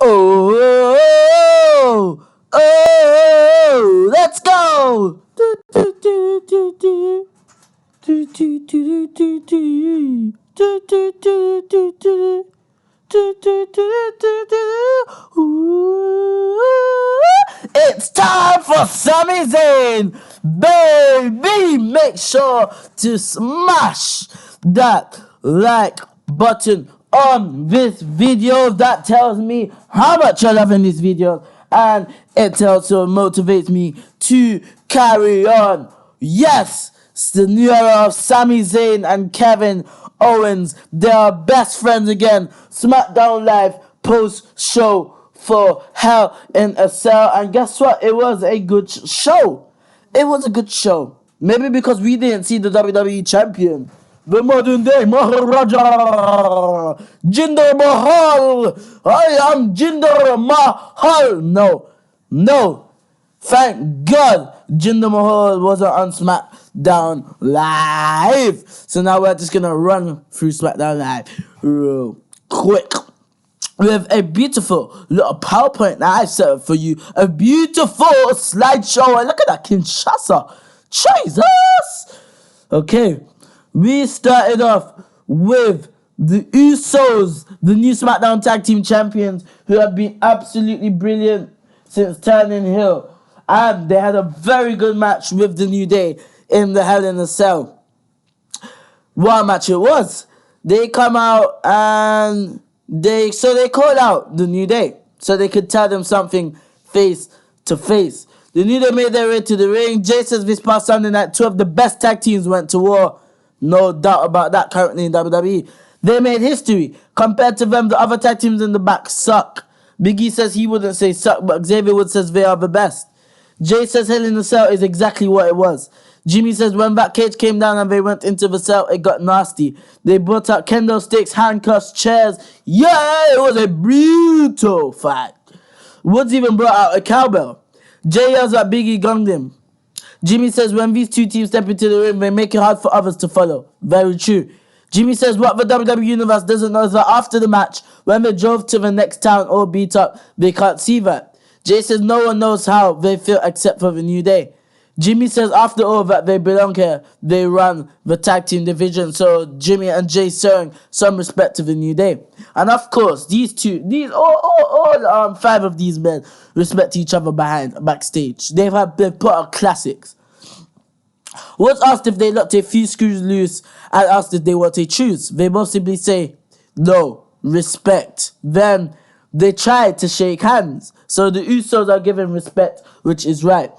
Oh, oh, let's go. It's time for Sami Zayn, baby. Make sure to smash that like button on this video. That tells me how much you're loving this video, and it also motivates me to carry on. Yes, it's the new era of Sami Zayn and Kevin Owens. They are best friends again. SmackDown Live post-show for Hell in a Cell. And guess what? It was a good show. It was a good show. Maybe because we didn't see the WWE champion. The modern day Maharaja. Jinder Mahal. I am Jinder Mahal. No. Thank God Jinder Mahal wasn't on SmackDown Live. So now we're just going to run through SmackDown Live real quick with a beautiful little PowerPoint that I set up for you. A beautiful slideshow. And look at that Kinshasa. Jesus. Okay. We started off with the Usos, the new SmackDown Tag Team Champions, who have been absolutely brilliant since turning heel. And they had a very good match with the New Day in the Hell in a Cell. What a match it was. They come out and they call out the New Day so they could tell them something face to face. The New Day made their way to the ring. Jay says this past Sunday night, two of the best tag teams went to war. No doubt about that currently in WWE. They made history. Compared to them, the other tag teams in the back suck. Big E says he wouldn't say suck, but Xavier Woods says they are the best. Jay says Hell in the Cell is exactly what it was. Jimmy says when that cage came down and they went into the cell, it got nasty. They brought out kendo sticks, handcuffs, chairs. Yeah, it was a brutal fight. Woods even brought out a cowbell. Jay yells at Big E gonged him. Jimmy says when these two teams step into the ring, they make it hard for others to follow. Very true. Jimmy says what the WWE Universe doesn't know is that after the match, when they drove to the next town all beat up, they can't see that. Jay says no one knows how they feel except for the New Day. Jimmy says after all that they belong here, they run the tag team division. So Jimmy and Jay showing some respect to the New Day. And of course, all five of these men respect each other backstage. They've put out classics. Once asked if they locked a few screws loose and asked if they want a truce, they most simply say, no, respect. Then they try to shake hands. So the Usos are given respect, which is right.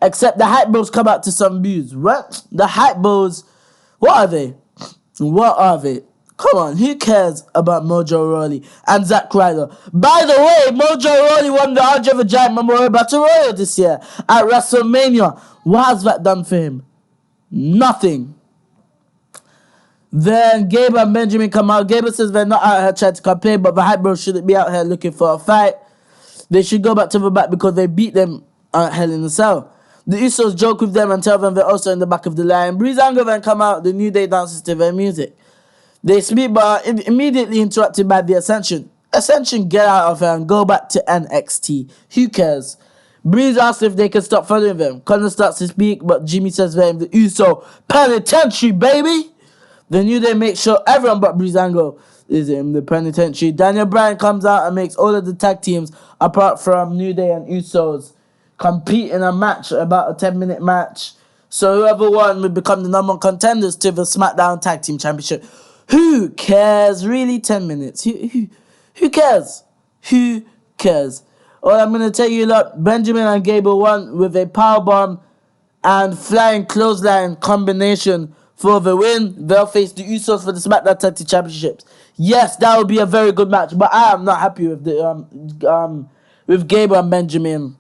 Except the Hype Bros come out to some boos. What? The Hype Bros, what are they? Come on, who cares about Mojo Rawley and Zack Ryder? By the way, Mojo Rawley won the Andre the Giant Memorial Battle Royal this year at WrestleMania. What has that done for him? Nothing. Then Gabe and Benjamin come out. Gabe says they're not out here trying to campaign, but the Hype Bros shouldn't be out here looking for a fight. They should go back to the back because they beat them at Hell in a Cell. The Usos joke with them and tell them they're also in the back of the line. Breezango then come out. The New Day dances to their music. They speak but are immediately interrupted by the Ascension. Ascension, get out of here and go back to NXT. Who cares? Breeze asks if they can stop following them. Connor starts to speak, but Jimmy says they're in the Uso penitentiary, baby. The New Day makes sure everyone but Breezango is in the penitentiary. Daniel Bryan comes out and makes all of the tag teams, apart from New Day and Usos, compete in a match, about a 10-minute match. So whoever won would become the number one contenders to the SmackDown Tag Team Championship. Who cares? Really, 10 minutes. Who cares? Who cares? Well, I'm going to tell you, look, Benjamin and Gable won with a powerbomb and flying clothesline combination for the win. They'll face the Usos for the SmackDown Tag Team Championships. Yes, that would be a very good match, but I am not happy with with Gable and Benjamin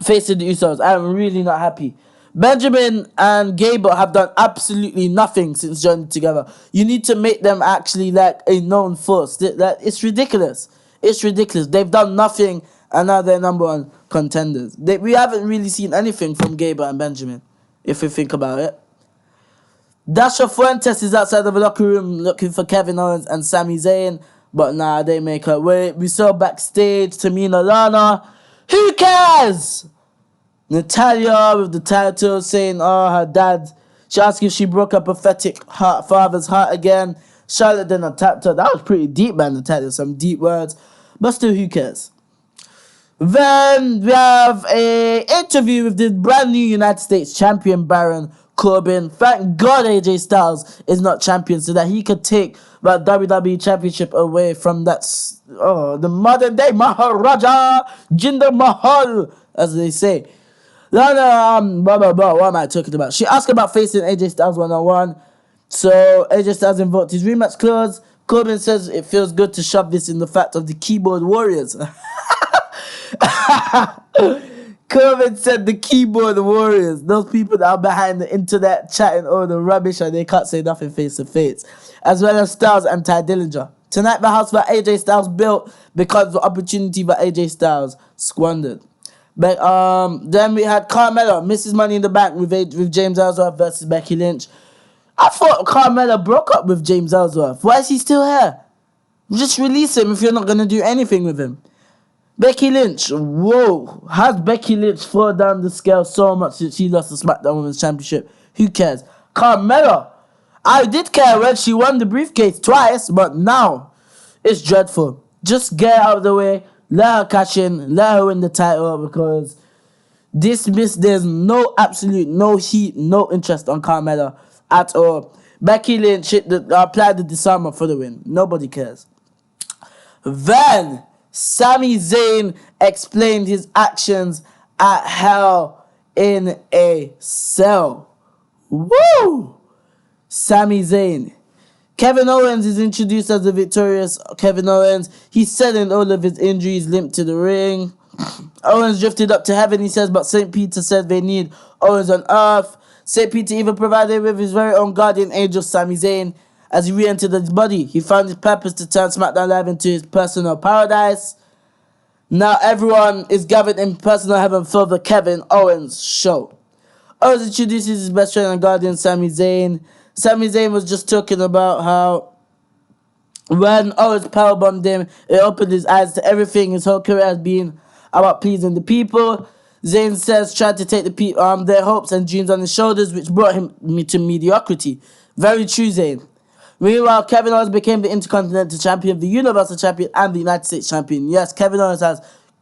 facing the Usos. I am really not happy. Benjamin and Gable have done absolutely nothing since joining together. You need to make them actually like a known force. It's ridiculous. It's ridiculous. They've done nothing and now they're number one contenders. We haven't really seen anything from Gable and Benjamin, if you think about it. Dasha Fuentes is outside of the locker room looking for Kevin Owens and Sami Zayn, But nah, they make her wait. We saw backstage Tamina Lana. Who cares? Natalia with the title saying, oh, her dad. She asked if she broke her pathetic father's heart again. Charlotte then attacked her. That was pretty deep, man, Natalia. Some deep words. But still, who cares? Then we have a interview with the brand new United States champion Baron Corbin. Thank God AJ Styles is not champion so that he could take that WWE championship away from the modern day Maharaja Jinder Mahal, as they say. What am I talking about? She asked about facing AJ Styles 1-on-1. So AJ Styles invoked his rematch clause. Corbin says it feels good to shove this in the fact of the keyboard warriors. Corbin said the keyboard warriors, those people that are behind the internet chatting all the rubbish and they can't say nothing face to face, as well as Styles and Ty Dillinger. Tonight the house that AJ Styles built because the opportunity that AJ Styles squandered. But then we had Carmella, Mrs. Money in the Bank with James Ellsworth versus Becky Lynch. I thought Carmella broke up with James Ellsworth. Why is he still here? Just release him if you're not going to do anything with him. Becky Lynch, whoa. Has Becky Lynch fallen down the scale so much since she lost the SmackDown Women's Championship? Who cares? Carmella, I did care when she won the briefcase twice, but now it's dreadful. Just get out of the way, let her cash in, let her win the title, because there's absolute no heat, no interest on Carmella at all. Becky Lynch applied the disarmer for the win. Nobody cares. Then Sami Zayn explained his actions at Hell in a Cell. Woo! Sami Zayn. Kevin Owens is introduced as the victorious Kevin Owens. He's selling all of his injuries limped to the ring. Owens drifted up to heaven, he says, but St. Peter said they need Owens on earth. St. Peter even provided with his very own guardian angel, Sami Zayn. As he re-entered his body, he found his purpose to turn SmackDown Live into his personal paradise. Now everyone is gathered in personal heaven for the Kevin Owens show. Owens introduces his best friend and guardian, Sami Zayn. Sami Zayn was just talking about how when Owens powerbombed him, it opened his eyes to everything his whole career has been about pleasing the people. Zayn says tried to take their hopes and dreams on his shoulders, which brought him to mediocrity. Very true, Zayn. Meanwhile, Kevin Owens became the Intercontinental Champion, the Universal Champion, and the United States Champion. Yes, Kevin Owens has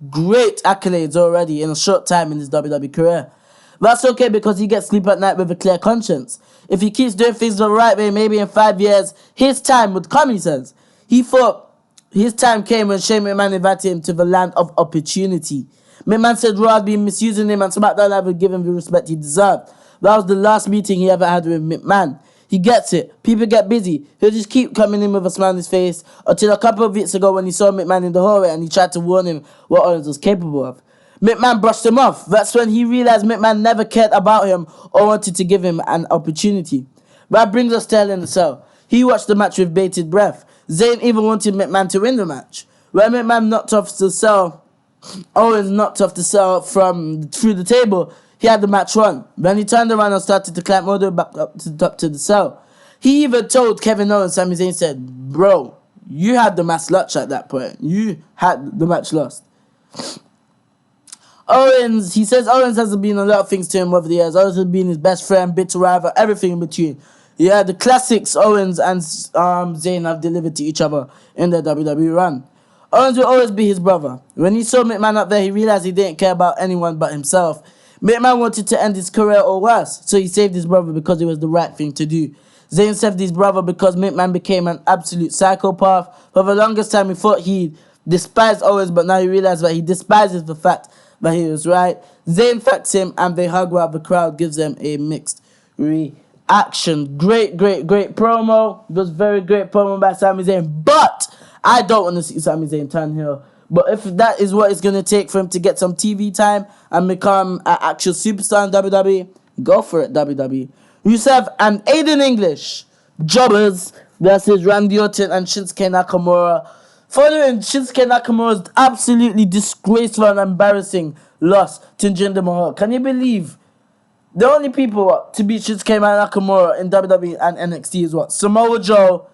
great accolades already in a short time in his WWE career. That's okay because he gets sleep at night with a clear conscience. If he keeps doing things the right way, maybe in 5 years, his time would come, he says. He thought his time came when Shane McMahon invited him to the land of opportunity. McMahon said Raw had been misusing him and SmackDown Live would give him the respect he deserved. That was the last meeting he ever had with McMahon. He gets it. People get busy. He'll just keep coming in with a smile on his face until a couple of weeks ago when he saw McMahon in the hallway and he tried to warn him what Owens was capable of. McMahon brushed him off. That's when he realized McMahon never cared about him or wanted to give him an opportunity. That brings us to Hell in a Cell. He watched the match with bated breath. Zayn even wanted McMahon to win the match. When McMahon knocked off the cell, Owens knocked off the cell through the table. He had the match won. When he turned around and started to climb all the way back up to the top to the cell, he even told Kevin Owens, Sami Zayn said, bro, you had the match lost at that point. You had the match lost. He says Owens has been a lot of things to him over the years. Owens has been his best friend, bitter rival, everything in between. Yeah, the classics Owens and Zayn have delivered to each other in their WWE run. Owens will always be his brother. When he saw McMahon up there, he realized he didn't care about anyone but himself. McMahon wanted to end his career or worse, so he saved his brother because it was the right thing to do. Zayn saved his brother because McMahon became an absolute psychopath. For the longest time, he thought he despised Owens, but now he realized that he despises the fact that he was right. Zayn thanks him, and they hug while the crowd gives them a mixed reaction. Great promo. It was very great promo by Sami Zayn, but I don't want to see Sami Zayn turn heel. But if that is what it's going to take for him to get some TV time and become an actual superstar in WWE, go for it, WWE. Rusev and Aiden English, jobbers, versus Randy Orton and Shinsuke Nakamura. Following Shinsuke Nakamura's absolutely disgraceful and embarrassing loss to Jinder Mahal. Can you believe the only people to beat Shinsuke Nakamura in WWE and NXT is what? Samoa Joe,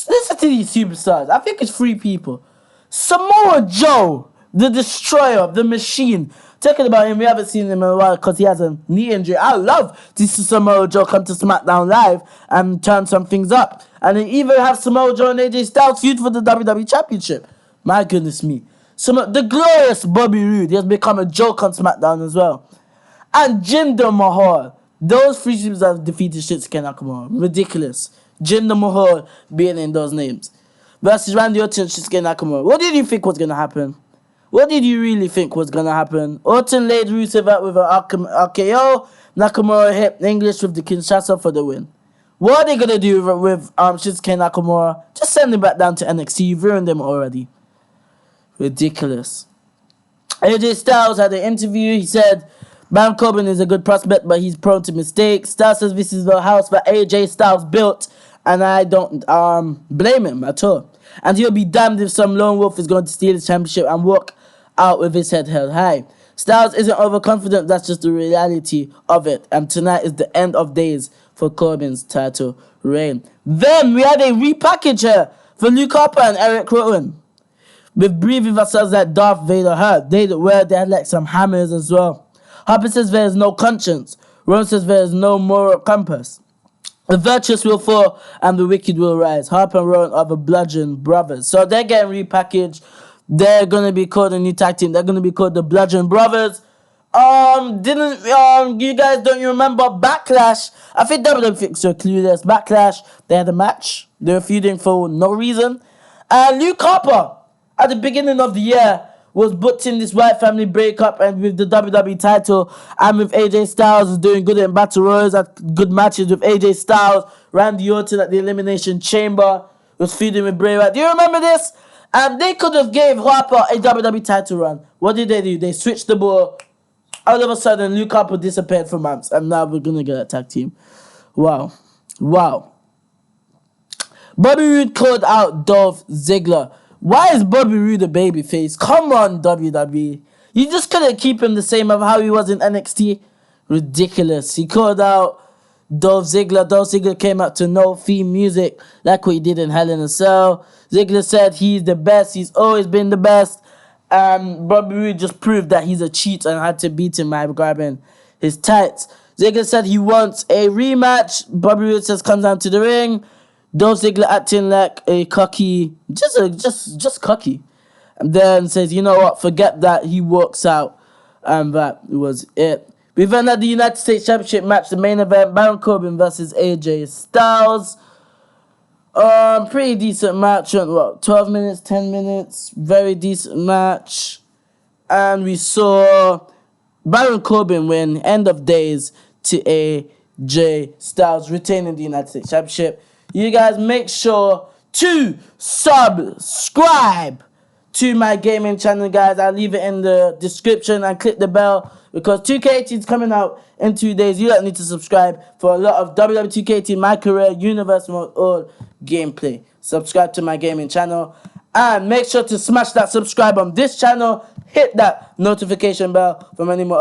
Listen to these superstars. I think it's 3 people. Samoa Joe, the destroyer, the machine. Talking about him, we haven't seen him in a while because he has a knee injury. I love to see Samoa Joe come to SmackDown Live and turn some things up. And they even have Samoa Joe and AJ Styles feud for the WWE Championship. My goodness me. The glorious Bobby Roode, he has become a joke on SmackDown as well. And Jinder Mahal. Those 3 superstars have defeated Shinsuke Nakamura. Ridiculous. Jinder Mahal being in those names. Versus Randy Orton and Shinsuke Nakamura. What did you think was going to happen? What did you really think was going to happen? Orton laid Rusev out with an RKO. Nakamura hit English with the Kinshasa for the win. What are they going to do with Shinsuke Nakamura? Just send him back down to NXT. You've ruined them already. Ridiculous. AJ Styles had an interview. He said, Baron Corbin is a good prospect, but he's prone to mistakes. Styles says this is the house that AJ Styles built, and I don't blame him at all. And he'll be damned if some lone wolf is going to steal his championship and walk out with his head held high. Styles isn't overconfident, that's just the reality of it. And tonight is the end of days for Corbin's title reign. Then we had a repackage here for Luke Harper and Eric Rowan. With breathing vessels that Darth Vader had. They had like some hammers as well. Harper says there is no conscience. Rowan says there is no moral compass. The virtuous will fall and the wicked will rise. Harper and Rowan are the Bludgeon Brothers. So they're getting repackaged. They're going to be called a new tag team. They're going to be called the Bludgeon Brothers. You guys don't remember Backlash? I think WWE fixed your clueless. Backlash, they had a match. They were feuding for no reason. And Luke Harper, at the beginning of the year, was booked in this White Family breakup and with the WWE title and with AJ Styles was doing good in Battle Royals, had good matches with AJ Styles. Randy Orton at the Elimination Chamber was feuding with Bray Wyatt. Do you remember this? And they could have gave Harper a WWE title run. What did they do? They switched the ball. All of a sudden, Luke Harper disappeared for months. And now we're going to get a tag team. Wow. Wow. Bobby Roode called out Dolph Ziggler. Why is Bobby Roode a babyface? Come on, WWE. You just couldn't keep him the same of how he was in NXT. Ridiculous. He called out Dolph Ziggler. Dolph Ziggler came out to no theme music like what he did in Hell in a Cell. Ziggler said he's the best. He's always been the best. Bobby Roode just proved that he's a cheat and had to beat him by grabbing his tights. Ziggler said he wants a rematch. Bobby Roode says comes down to the ring. Dolph Ziggler acting like a cocky, just cocky. And then says, you know what, forget that. He walks out. And that was it. We then had the United States Championship match, the main event, Baron Corbin versus AJ Styles. Pretty decent match. 12 minutes, 10 minutes. Very decent match. And we saw Baron Corbin win, end of days, to AJ Styles, retaining the United States Championship. You guys make sure to subscribe to my gaming channel, guys. I'll leave it in the description and click the bell because 2K18 is coming out in 2 days. You don't need to subscribe for a lot of WWE 2K18, My Career, Universe Mode, or gameplay. Subscribe to my gaming channel and make sure to smash that subscribe on this channel. Hit that notification bell for many more